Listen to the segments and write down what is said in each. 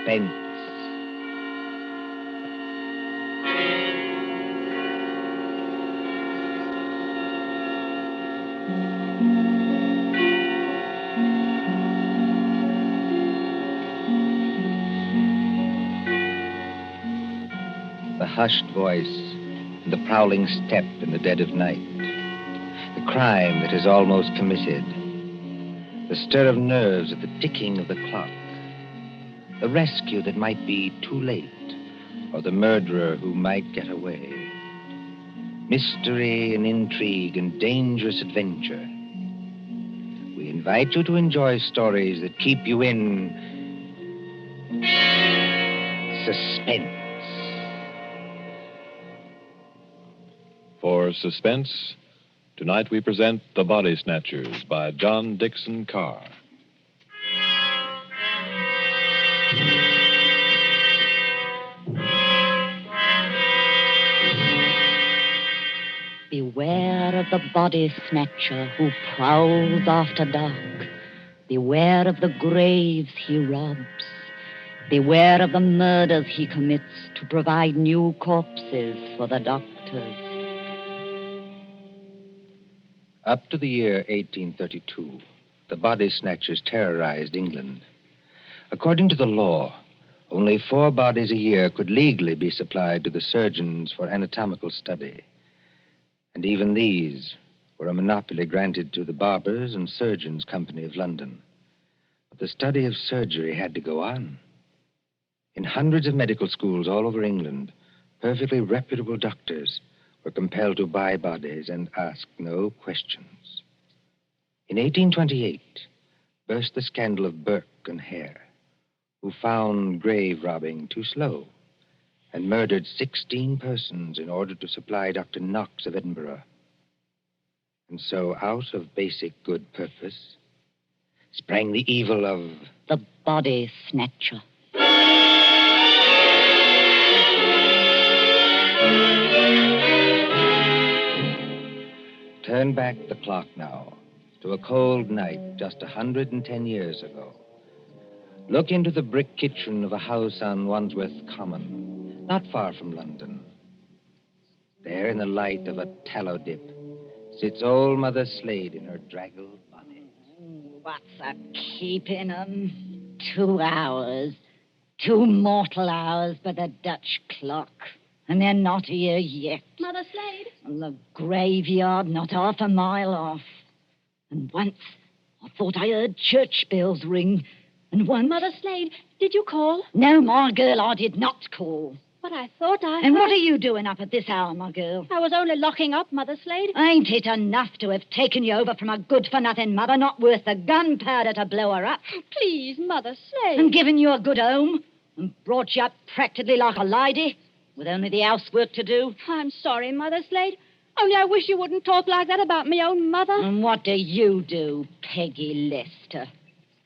Suspense. The hushed voice and the prowling step in the dead of night. The crime that is almost committed. The stir of nerves at the ticking of the clock. The rescue that might be too late, or the murderer who might get away. Mystery and intrigue and dangerous adventure. We invite you to enjoy stories that keep you in suspense. For Suspense, tonight we present The Body Snatchers by John Dixon Carr. Beware of the body snatcher who prowls after dark. Beware of the graves he robs. Beware of the murders he commits to provide new corpses for the doctors. Up to the year 1832, the body snatchers terrorized England. According to the law, only 4 bodies a year could legally be supplied to the surgeons for anatomical study. And even these were a monopoly granted to the Barbers and Surgeons Company of London. But the study of surgery had to go on. In hundreds of medical schools all over England, perfectly reputable doctors were compelled to buy bodies and ask no questions. In 1828, burst the scandal of Burke and Hare, who found grave robbing too slow and murdered 16 persons in order to supply Dr. Knox of Edinburgh. And so, out of basic good purpose, sprang the evil of the body snatcher. Turn back the clock now to a cold night just 110 years ago. Look into the brick kitchen of a house on Wandsworth Common, not far from London. There, in the light of a tallow dip, sits old Mother Slade in her draggled bonnet. What's a keeping 'em? 2 hours. 2 mortal hours by the Dutch clock. And they're not here yet. Mother Slade? The graveyard not half a mile off. And once I thought I heard church bells ring. And once... Mother Slade, did you call? No, my girl, I did not call. But I thought I And heard... what are you doing up at this hour, my girl? I was only locking up, Mother Slade. Ain't it enough to have taken you over from a good-for-nothing mother not worth the gunpowder to blow her up? Please, Mother Slade. And given you a good home and brought you up practically like a lady with only the housework to do? I'm sorry, Mother Slade. Only I wish you wouldn't talk like that about me own mother. And what do you do, Peggy Lester?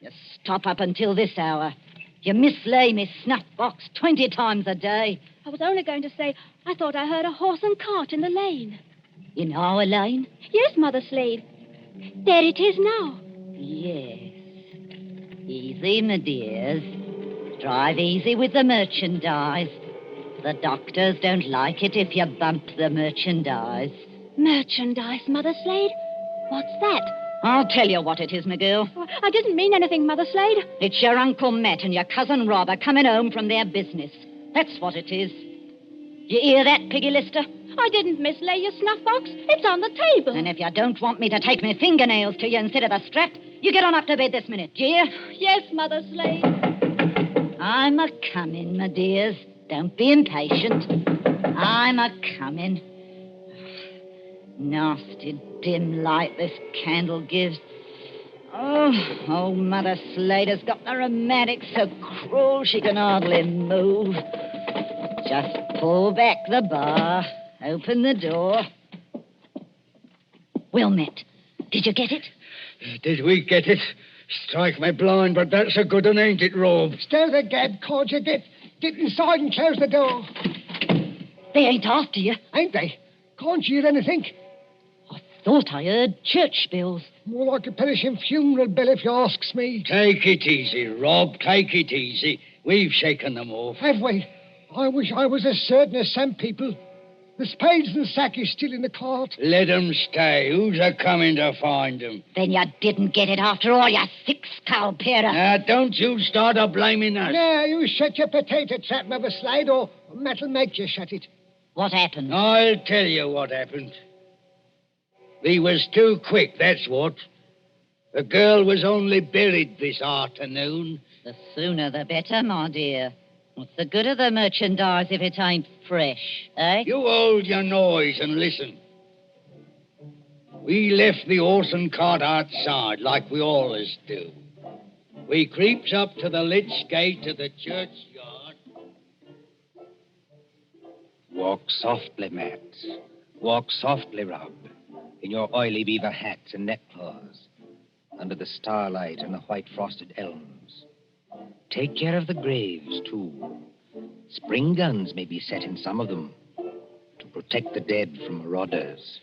You stop up until this hour. You mislay me snuff box 20 times a day. I was only going to say I thought I heard a horse and cart in the lane. In our lane? Yes, Mother Slade. There it is now. Yes. Easy, my dears. Drive easy with the merchandise. The doctors don't like it if you bump the merchandise. Merchandise, Mother Slade? What's that? I'll tell you what it is, my girl. I didn't mean anything, Mother Slade. It's your Uncle Matt and your cousin Rob are coming home from their business. That's what it is. You hear that, Peggy Lister? I didn't mislay your snuff box. It's on the table. And if you don't want me to take my fingernails to you instead of a strap, you get on up to bed this minute, do you? Yes, Mother Slade. I'm a-coming, my dears. Don't be impatient. I'm a-coming. Nasty dim light this candle gives. Oh, old Mother Slade has got the rheumatics so cruel she can hardly move. Just pull back the bar, open the door. Well, Matt, did you get it? Did we get it? Strike me blind, but that's a good one, ain't it, Rob? Stir the gad, can't you? Get inside and close the door. They ain't after you. Ain't they? Can't you hear anything? I thought I heard church bells. More like a perishing funeral bell, if you asks me. Take it easy, Rob. Take it easy. We've shaken them off. Have we? I wish I was as certain as some people. The spades and sack is still in the cart. Let 'em stay. Who's a-coming to find 'em? Then you didn't get it after all, you six-skull pair of... Now, don't you start a-blaming us. Now, you shut your potato trap, Mother Slade, or Matt'll make you shut it. What happened? I'll tell you what happened. We was too quick, that's what. The girl was only buried this afternoon. The sooner the better, my dear. What's the good of the merchandise if it ain't fresh, eh? You hold your noise and listen. We left the horse and cart outside, like we always do. We creeps up to the lich gate of the churchyard. Walk softly, Matt. Walk softly, Rob, in your oily beaver hats and neckcloths, under the starlight and the white frosted elms. Take care of the graves, too. Spring guns may be set in some of them to protect the dead from marauders.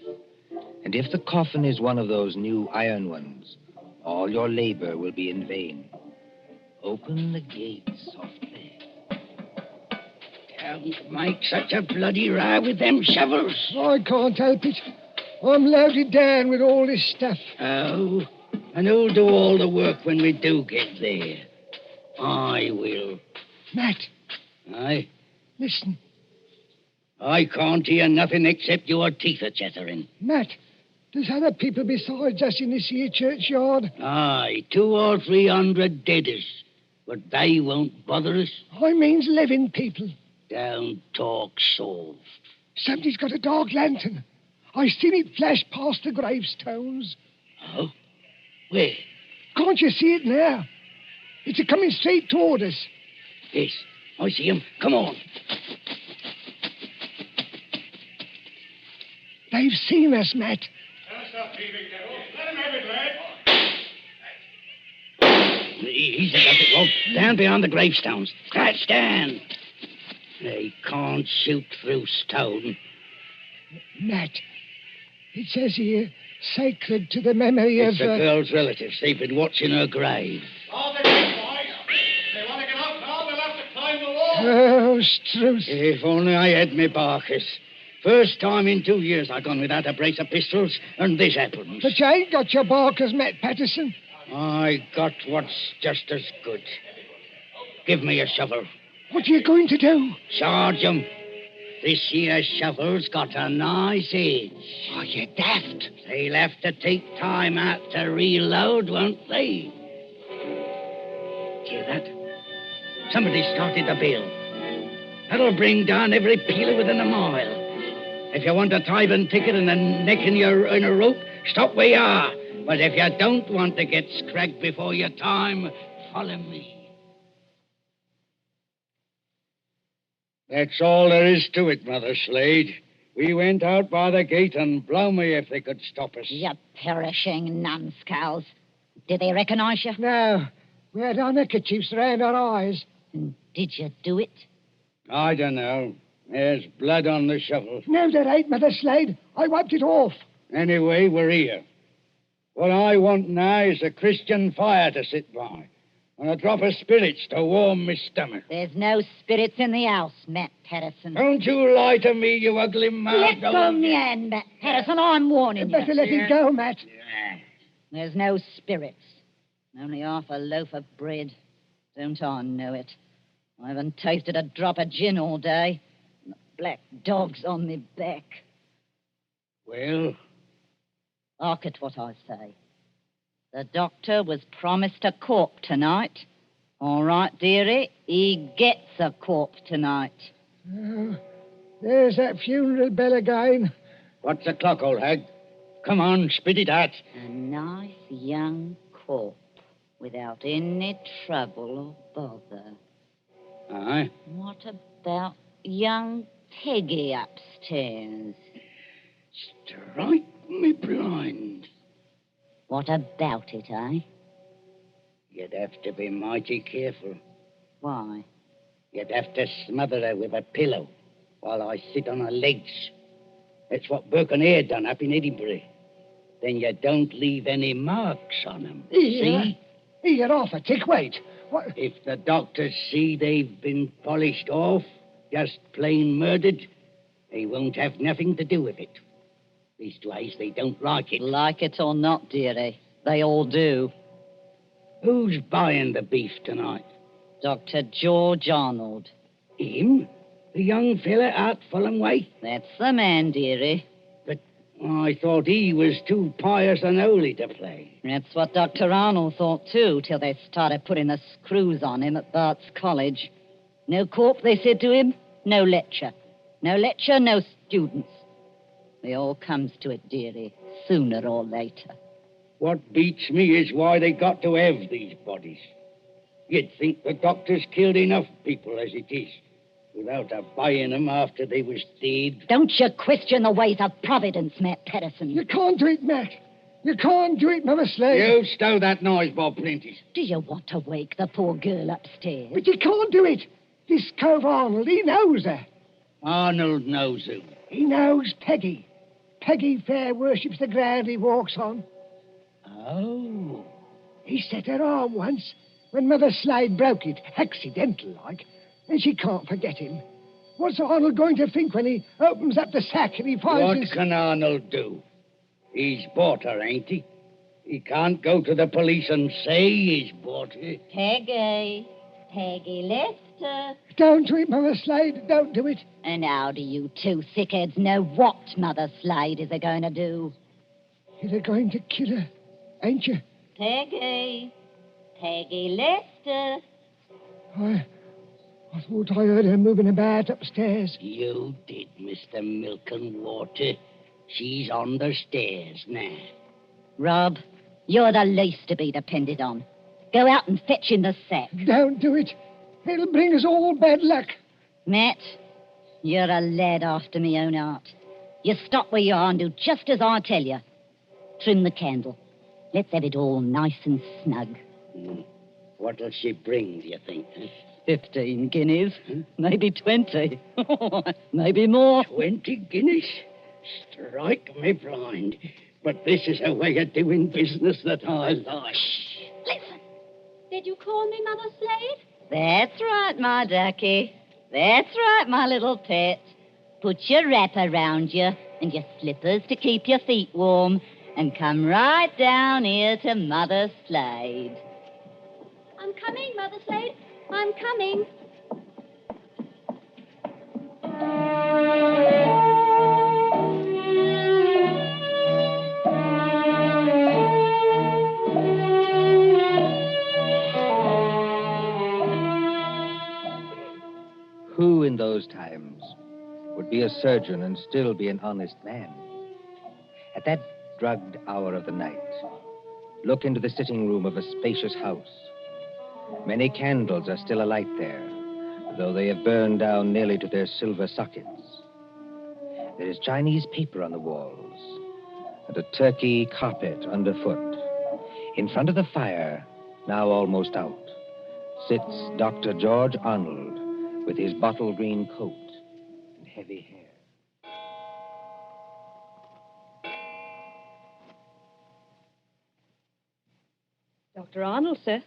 And if the coffin is one of those new iron ones, all your labor will be in vain. Open the gate softly. Don't make such a bloody row with them shovels. I can't help it. I'm loaded down with all this stuff. Oh, and who'll do all the work when we do get there? I will. Matt, Aye? listen. I can't hear nothing except your teeth are chattering. Matt, there's other people besides us in this here churchyard. Aye, 200 or 300 deaders. But they won't bother us. I means living people. Don't talk soft. Somebody's got a dark lantern. I seen it flash past the gravestones. Oh? Where? Can't you see it now? It's a-coming straight toward us. Yes, I see him. Come on. They've seen us, Matt. Easy, does it, Rob. Down beyond the gravestones. Crouch down. They can't shoot through stone. Matt, it says here, sacred to the memory It's of... the girl's relatives. They've been watching her grave. All the great boys. They want to get out now, they'll have to climb the wall. Oh, Struth. If only I had me Barkers. First time in 2 years I've gone without a brace of pistols, and this happens. But you ain't got your barkers, Matt Patterson. I got what's just as good. Give me a shovel. What are you going to do? Charge 'em. This here shovel's got a nice edge. Are you daft? They'll have to take time out to reload, won't they? Hear that? Somebody started the bell. That'll bring down every peeler within a mile. If you want a tithing ticket and a neck in a rope, stop where you are. But if you don't want to get scragged before your time, follow me. That's all there is to it, Mother Slade. We went out by the gate, and blow me if they could stop us. You perishing numbskulls. Did they recognize you? No. We had our neckerchiefs round our eyes. And did you do it? I don't know. There's blood on the shovel. No, there ain't, Mother Slade. I wiped it off. Anyway, we're here. What I want now is a Christian fire to sit by, and a drop of spirits to warm my stomach. There's no spirits in the house, Matt Patterson. Don't you lie to me, you ugly mouth. Let go of me hand, Matt Patterson. I'm warning Better you. let it go, Matt. There's no spirits. Only half a loaf of bread. Don't I know it? I haven't tasted a drop of gin all day. And the black dog's on me back. Well, Hark at what I say. The doctor was promised a corpse tonight. All right, dearie, he gets a corpse tonight. Oh, there's that funeral bell again. what's the clock, old hag? Come on, spit it out. A nice young corpse without any trouble or bother. Aye. What about young Peggy upstairs? Strike me blind. What about it, eh? You'd have to be mighty careful. Why? You'd have to smother her with a pillow while I sit on her legs. That's what Burke and Eyre done up in Edinburgh. Then you don't leave any marks on them. Here. See? Here, off a tick, wait. What? If the doctors see they've been polished off, just plain murdered, they won't have nothing to do with it. Leastwise, they don't like it. Like it or not, dearie, they all do. Who's buying the beef tonight? Dr. George Arnold. Him? The young fella out Fulham way? That's the man, dearie. But I thought he was too pious and holy to play. That's what Dr. Arnold thought, too, till they started putting the screws on him at Bart's College. No corp, they said to him, no lecture. No lecture, no students. It all comes to it, dearie, sooner or later. What beats me is why they got to have these bodies. You'd think the doctors killed enough people as it is, without buying them after they was dead. Don't you question the ways of Providence, Matt Patterson. You can't do it, Matt. You can't do it, Mother Slade. You stow that noise, Bob Prentice. Do you want to wake the poor girl upstairs? But you can't do it. This cove Arnold, he knows her. Arnold knows who. He knows Peggy. Peggy fair worships the ground he walks on. Oh. He set her arm once when Mother Slade broke it, accidental-like, and she can't forget him. What's Arnold going to think when he opens up the sack and he finds What his... can Arnold do? He's bought her, ain't he? He can't go to the police and say he's bought her. Peggy. Peggy Lester. Don't do it, Mother Slade. Don't do it. And how do you two thickheads know what Mother Slade is going to do? You're going to kill her, ain't you? Peggy. Peggy Lester. I thought I heard her moving about upstairs. You did, Mr. Milk and Water. She's on the stairs now. Rob, you're the least to be depended on. Go out and fetch in the sack. Don't do it. It'll bring us all bad luck. Matt, you're a lad after me own heart. You stop where you are and do just as I tell you. Trim the candle. Let's have it all nice and snug. What'll she bring, do you think? 15 guineas. Maybe 20. Maybe more. 20 guineas? Strike me blind. But this is a way of doing business that I like. Listen. Did you call me Mother Slade? That's right, my ducky. That's right, my little pet. Put your wrap around you and your slippers to keep your feet warm and come right down here to Mother Slade. I'm coming, Mother Slade. I'm coming. Who in those times would be a surgeon and still be an honest man? At that drugged hour of the night, look into the sitting room of a spacious house. Many candles are still alight there, though they have burned down nearly to their silver sockets. There is Chinese paper on the walls and a turkey carpet underfoot. In front of the fire, now almost out, sits Dr. George Arnold with his bottle green coat and heavy hair. Dr. Arnold, sir.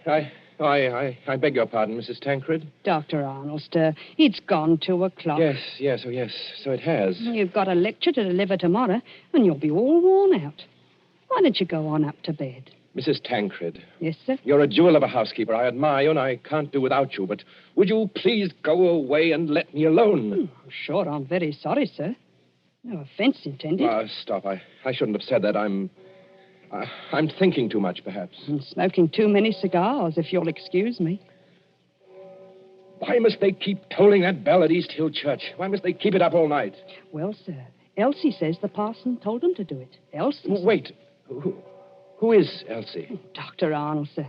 I beg your pardon, Mrs. Tancred. Dr. Arnold, sir. It's gone 2 o'clock. Yes, so it has. You've got a lecture to deliver tomorrow, and you'll be all worn out. Why don't you go on up to bed? Mrs. Tancred. Yes, sir? You're a jewel of a housekeeper. I admire you, and I can't do without you, but would you please go away and let me alone? Sure, I'm very sorry, sir. No offense intended. Stop. I shouldn't have said that. I'm thinking too much, perhaps. And smoking too many cigars, if you'll excuse me. Why must they keep tolling that bell at East Hill Church? Why must they keep it up all night? Well, sir, Elsie says the parson told them to do it. Elsie. Wait. Who is Elsie? Dr. Arnold, sir.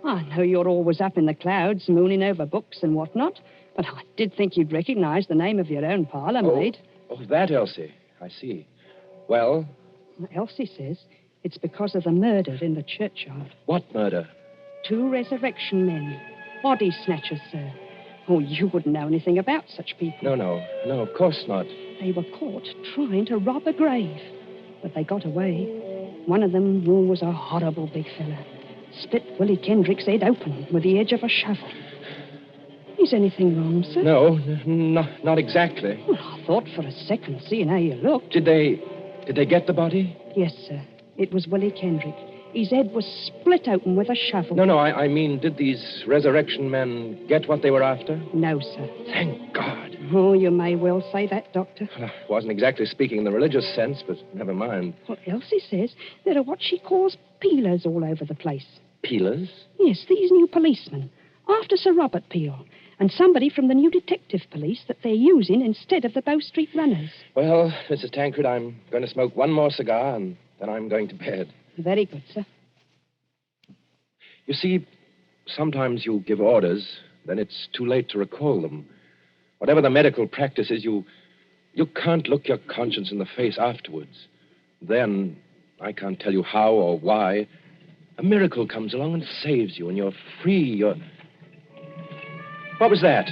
I know you're always up in the clouds, mooning over books and whatnot, but I did think you'd recognize the name of your own parlour maid. Oh, that Elsie. I see. Well? Elsie says it's because of the murder in the churchyard. What murder? 2 resurrection men. Body snatchers, sir. Oh, you wouldn't know anything about such people. No, of course not. They were caught trying to rob a grave, but they got away. One of them was a horrible big fella. split Willie Kendrick's head open with the edge of a shovel. Is anything wrong, sir? No, not exactly. Well, I thought for a second, seeing how you looked. Did they get the body? Yes, sir. It was Willie Kendrick. His head was split open with a shovel. No, I mean, did these resurrection men get what they were after? No, sir. Thank God. Oh, you may well say that, Doctor. Well, I wasn't exactly speaking in the religious sense, but never mind. Well, Elsie says there are what she calls peelers all over the place. Peelers? Yes, these new policemen. After Sir Robert Peel. And somebody from the new detective police that they're using instead of the Bow Street runners. Well, Mrs. Tancred, I'm going to smoke one more cigar, and then I'm going to bed. Very good, sir. You see, sometimes you give orders, then it's too late to recall them. Whatever the medical practice is, you can't look your conscience in the face afterwards. Then, I can't tell you how or why, a miracle comes along and saves you, and you're free, What was that?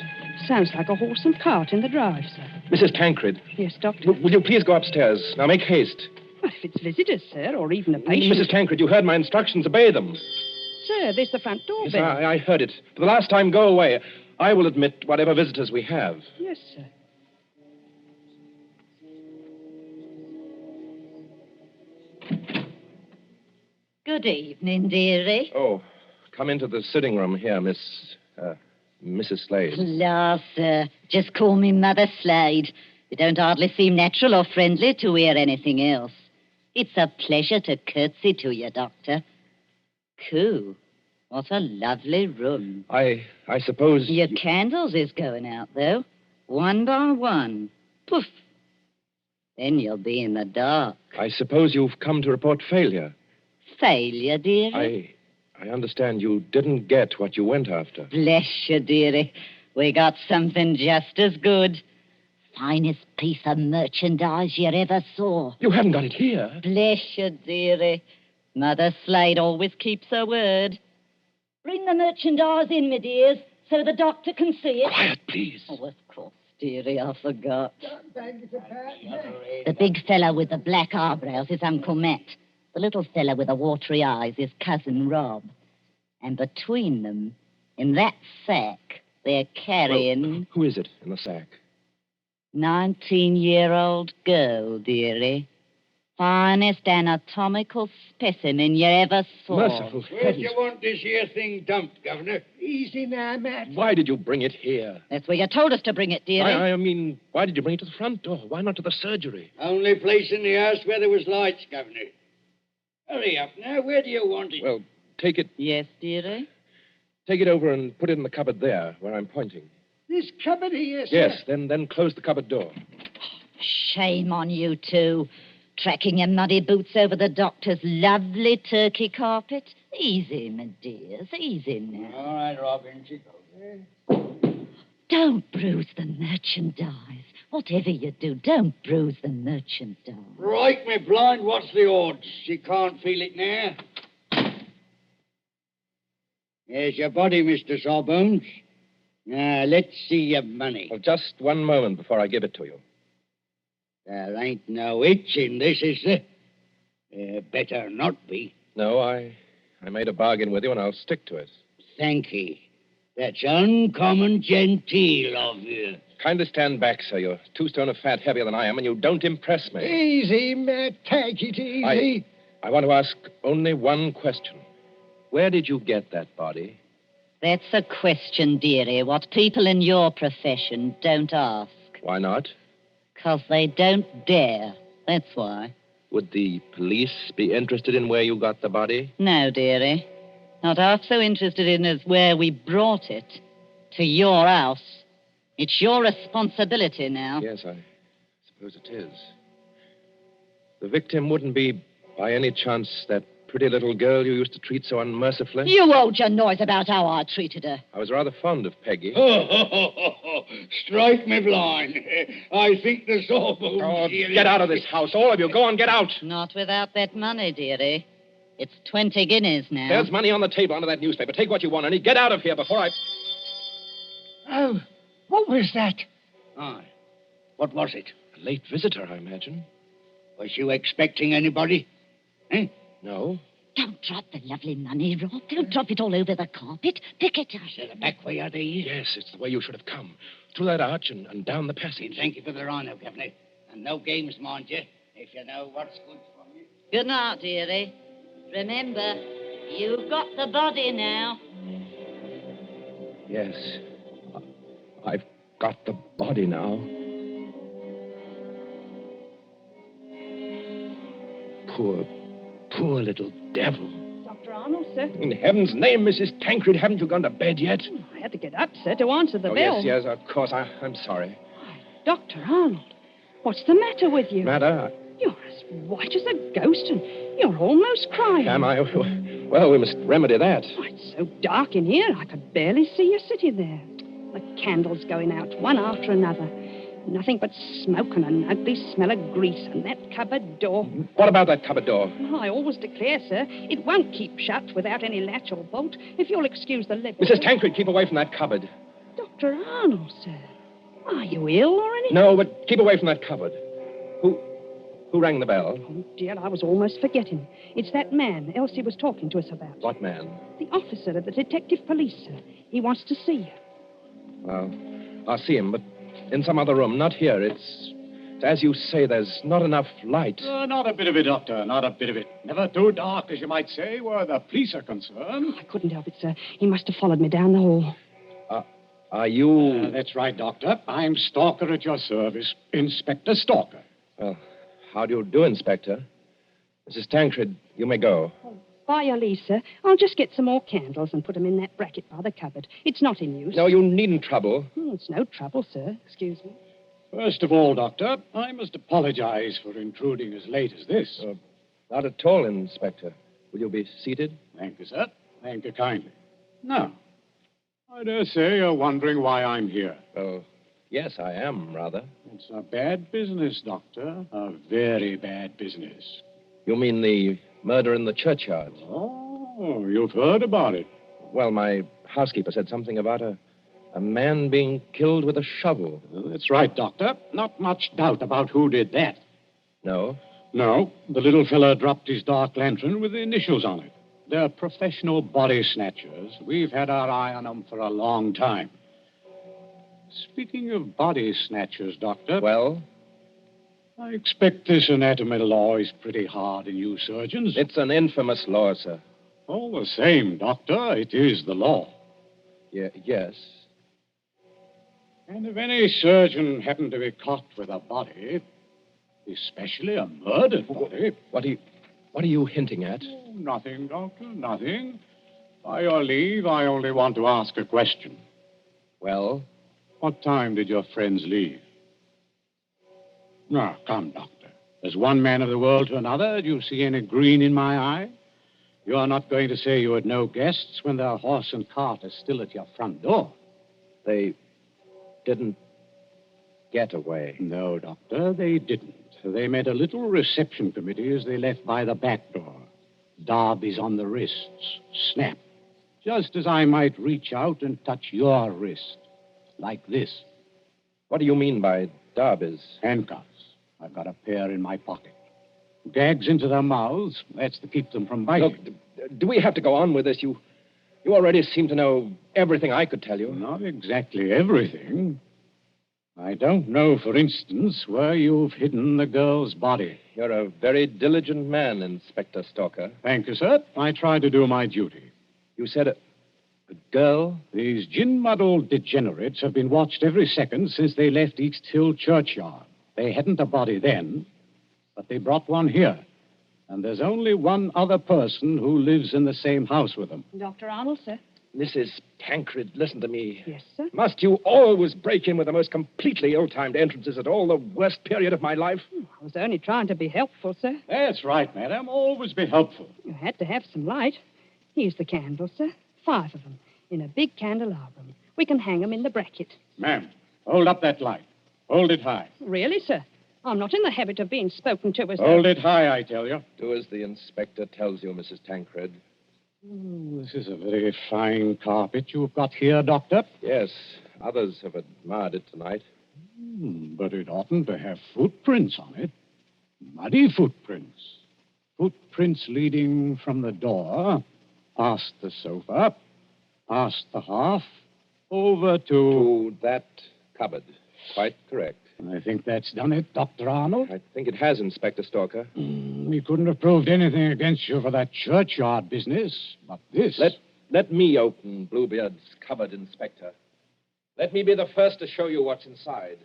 Sounds like a horse and cart in the drive, sir. Mrs. Tancred. Yes, Doctor? Will you please go upstairs? Now, make haste. Well, if it's visitors, sir, or even a patient... Mrs. Tancred, you heard my instructions. Obey them. Sir, there's the front door Yes, bell. I heard it. For the last time, go away. I will admit whatever visitors we have. Yes, sir. Good evening, dearie. Oh, come into the sitting room here, Mrs. Slade. La, sir. Just call me Mother Slade. You don't hardly seem natural or friendly to hear anything else. It's a pleasure to curtsy to you, Doctor. Coo. What a lovely room. I suppose... Your candles is going out, though. One by one. Poof. Then you'll be in the dark. I suppose you've come to report failure. Failure, dearie? I understand you didn't get what you went after. Bless you, dearie. We got something just as good. Finest piece of merchandise you ever saw. You haven't got it here. Bless you, dearie. Mother Slade always keeps her word. Bring the merchandise in, my dears, so the doctor can see it. Quiet, please. Oh, of course, dearie, I forgot. Thank you, Pat. The big fellow with the black eyebrows is Uncle Matt. The little fellow with the watery eyes is Cousin Rob. And between them, in that sack, they're carrying... Well, who is it in the sack? 19-year-old girl, dearie. Finest anatomical specimen you ever saw. Merciful Where do heavens. you want this here thing dumped, Governor? Easy now, Matt. Why did you bring it here? That's where you told us to bring it, dearie. I mean, why did you bring it to the front door? Why not to the surgery? Only place in the house where there was lights, Governor. Hurry up now. Where do you want it? Well, take it Yes, dearie? over and put it in the cupboard there, where I'm pointing. This cupboard here, sir. Yes, then close the cupboard door. Shame on you two. Tracking your muddy boots over the doctor's lovely turkey carpet. Easy, my dears, easy now. All right, Robin. She goes. Don't bruise the merchandise. Whatever you do, don't bruise the merchandise. Right, me blind. What's the odds? She can't feel it now. There's your body, Mr. Sawbones. Now, let's see your money. Well, just one moment before I give it to you. There ain't no itch in this, is there? Better not be. No, I made a bargain with you, and I'll stick to it. Thank ye. That's uncommon genteel of you. Kindly stand back, sir. You're 2 stone of fat heavier than I am, and you don't impress me. Easy, Matt. Take it easy. I want to ask only one question. Where did you get that body? That's a question, dearie, what people in your profession don't ask. Why not? 'Cause they don't dare. That's why. Would the police be interested in where you got the body? No, dearie. Not half so interested in as where we brought it. To your house. It's your responsibility now. Yes, I suppose it is. The victim wouldn't be, by any chance, that pretty little girl you used to treat so unmercifully? You hold your noise about how I treated her. I was rather fond of Peggy. Strike me blind. I think the Sawbones... Oh, get out of this house, all of you. Go on, get out. Not without that money, dearie. It's 20 guineas now. There's money on the table under that newspaper. Take what you want, and get out of here before I... Oh, what was that? Aye. What was it? A late visitor, I imagine. Was you expecting anybody? Eh? No. Don't drop the lovely money, Rob. Don't drop it all over the carpet. Pick it up. Is the back way, are these? Yes, it's the way you should have come. Through that arch and down the passage. Thank you for the rhino, Governor. And no games, mind you, if you know what's good for you. Good night, dearie. Remember, you've got the body now. Yes. I've got the body now. Poor little devil. Dr. Arnold, sir. In heaven's name, Mrs. Tancred, haven't you gone to bed yet? I had to get up, sir, to answer the bell. Yes, of course. I'm sorry. Dr. Arnold, what's the matter with you? Matter? You're as white as a ghost, and you're almost crying. Am I? Well, we must remedy that. Oh, it's so dark in here, I could barely see you sitting there. The candles going out, one after another. Nothing but smoke and an ugly smell of grease, and that cupboard door. What about that cupboard door? Oh, I always declare, sir, it won't keep shut without any latch or bolt, if you'll excuse the liberty. Mrs. Tancred, keep away from that cupboard. Dr. Arnold, sir. Are you ill or anything? No, but keep away from that cupboard. Who rang the bell? Oh, dear, I was almost forgetting. It's that man Elsie was talking to us about. What man? The officer of the detective police, sir. He wants to see you. Well, I'll see him, but in some other room, not here. It's as you say, there's not enough light. Not a bit of it, Doctor, not a bit of it. Never too dark, as you might say, where the police are concerned. I couldn't help it, sir. He must have followed me down the hall. Are you... That's right, Doctor. I'm Stalker at your service. Inspector Stalker. Well, how do you do, Inspector? Mrs. Tancred, you may go. By your leave, sir. I'll just get some more candles and put them in that bracket by the cupboard. It's not in use. No, you needn't trouble. It's no trouble, sir. Excuse me. First of all, Doctor, I must apologize for intruding as late as this. Not at all, Inspector. Will you be seated? Thank you, sir. Thank you kindly. Now, I dare say you're wondering why I'm here. Oh, yes, I am, rather. It's a bad business, Doctor. A very bad business. You mean the murder in the churchyard? Oh, you've heard about it. Well, my housekeeper said something about a man being killed with a shovel. Well, that's right, Doctor. Not much doubt about who did that. No? No, the little fella dropped his dark lantern with the initials on it. They're professional body snatchers. We've had our eye on them for a long time. Speaking of body snatchers, Doctor... Well? I expect this anatomy law is pretty hard on you surgeons. It's an infamous law, sir. All the same, Doctor, it is the law. Yes. And if any surgeon happened to be caught with a body, especially a murdered body... What are you hinting at? Oh, nothing, Doctor, nothing. By your leave, I only want to ask a question. Well? What time did your friends leave? Now, come, Doctor. As one man of the world to another, do you see any green in my eye? You are not going to say you had no guests when their horse and cart are still at your front door. They didn't get away. No, Doctor, they didn't. They made a little reception committee as they left by the back door. Darbies on the wrists. Snap. Just as I might reach out and touch your wrist. Like this. What do you mean by darbies? Handcuffs. I've got a pair in my pocket. Gags into their mouths. That's to keep them from biting. Look, do we have to go on with this? You already seem to know everything I could tell you. Not exactly everything. I don't know, for instance, where you've hidden the girl's body. You're a very diligent man, Inspector Stalker. Thank you, sir. I try to do my duty. You said a girl? These gin-muddled degenerates have been watched every second since they left East Hill Churchyard. They hadn't a body then, but they brought one here. And there's only one other person who lives in the same house with them. Dr. Arnold, sir. Mrs. Tancred, listen to me. Yes, sir. Must you always break in with the most completely ill-timed entrances at all the worst period of my life? I was only trying to be helpful, sir. That's right, madam. Always be helpful. You had to have some light. Here's the candles, sir. 5 of them, in a big candelabrum. We can hang them in the bracket. Ma'am, hold up that light. Hold it high. Really, sir? I'm not in the habit of being spoken to as Hold it high, I tell you. Do as the inspector tells you, Mrs. Tancred. This is a very fine carpet you've got here, Doctor. Yes, others have admired it tonight. But it oughtn't to have footprints on it. Muddy footprints. Footprints leading from the door, past the sofa, past the hearth, over To that cupboard. Quite correct. I think that's done it, Dr. Arnold. I think it has, Inspector Stalker. We couldn't have proved anything against you for that churchyard business, but this... Let me open Bluebeard's cupboard, Inspector. Let me be the first to show you what's inside.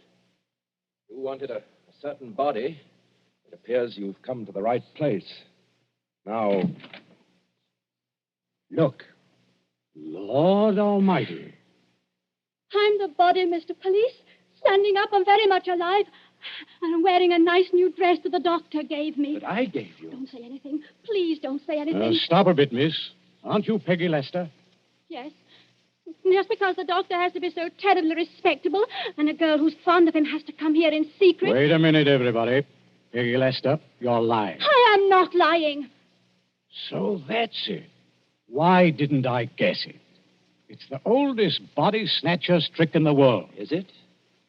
You wanted a certain body. It appears you've come to the right place. Now, look. Lord Almighty. I'm the body, Mr. Police. Standing up, I'm very much alive. And I'm wearing a nice new dress that the doctor gave me. But I gave you. Don't say anything. Please don't say anything. Stop a bit, miss. Aren't you Peggy Lester? Yes. Just because the doctor has to be so terribly respectable and a girl who's fond of him has to come here in secret. Wait a minute, everybody. Peggy Lester, you're lying. I am not lying. So that's it. Why didn't I guess it? It's the oldest body snatcher's trick in the world. Is it?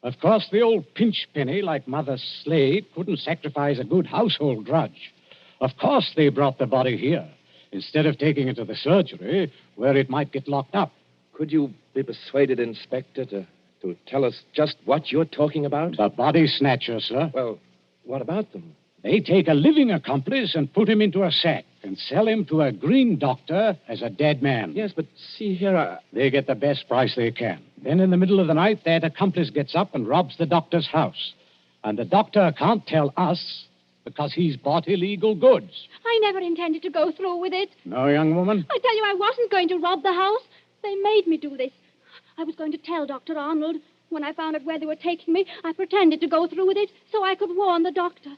Of course, the old pinch penny like Mother Slade couldn't sacrifice a good household grudge. Of course they brought the body here, instead of taking it to the surgery, where it might get locked up. Could you be persuaded, Inspector, to tell us just what you're talking about? The body snatcher, sir. Well, what about them? They take a living accomplice and put him into a sack and sell him to a green doctor as a dead man. Yes, but see here, They get the best price they can. Then in the middle of the night, that accomplice gets up and robs the doctor's house. And the doctor can't tell us because he's bought illegal goods. I never intended to go through with it. No, young woman? I tell you, I wasn't going to rob the house. They made me do this. I was going to tell Dr. Arnold. When I found out where they were taking me, I pretended to go through with it so I could warn the doctor.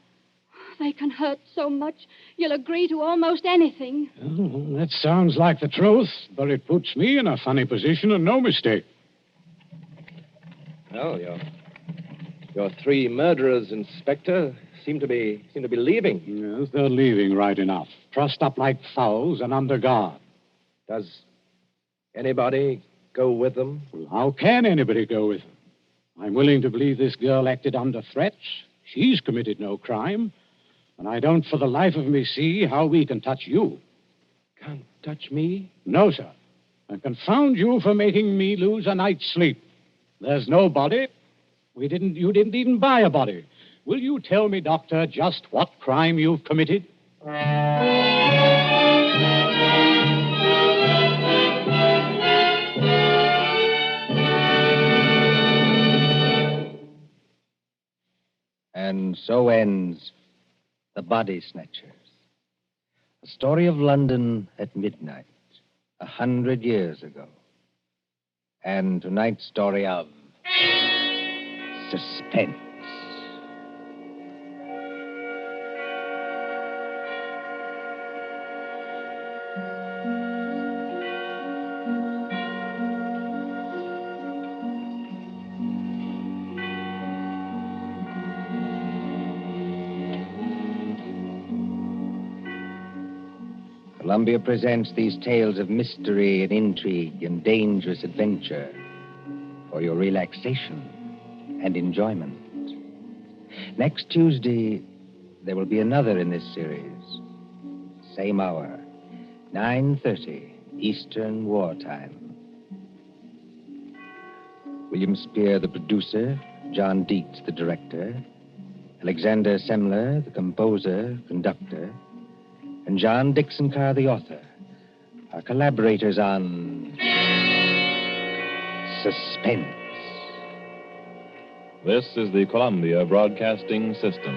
They can hurt so much, you'll agree to almost anything. Oh, that sounds like the truth, but it puts me in a funny position and no mistake. well, your three murderers, Inspector, seem to be leaving. Yes, they're leaving right enough. Trussed up like fowls and under guard. Does anybody go with them? Well, how can anybody go with them? I'm willing to believe this girl acted under threats. She's committed no crime. And I don't for the life of me see how we can touch you. Can't touch me? No, sir. And confound you for making me lose a night's sleep. There's no body. You didn't even buy a body. Will you tell me, Doctor, just what crime you've committed? And so ends The Body Snatchers, a story of London at midnight, 100 years ago. And tonight's story of Suspense. Columbia presents these tales of mystery and intrigue and dangerous adventure for your relaxation and enjoyment. Next Tuesday, there will be another in this series. Same hour, 9:30 Eastern Wartime. William Spear, the producer, John Dietz, the director, Alexander Semler, the composer, conductor, and John Dixon Carr, the author, are collaborators on Suspense. This is the Columbia Broadcasting System.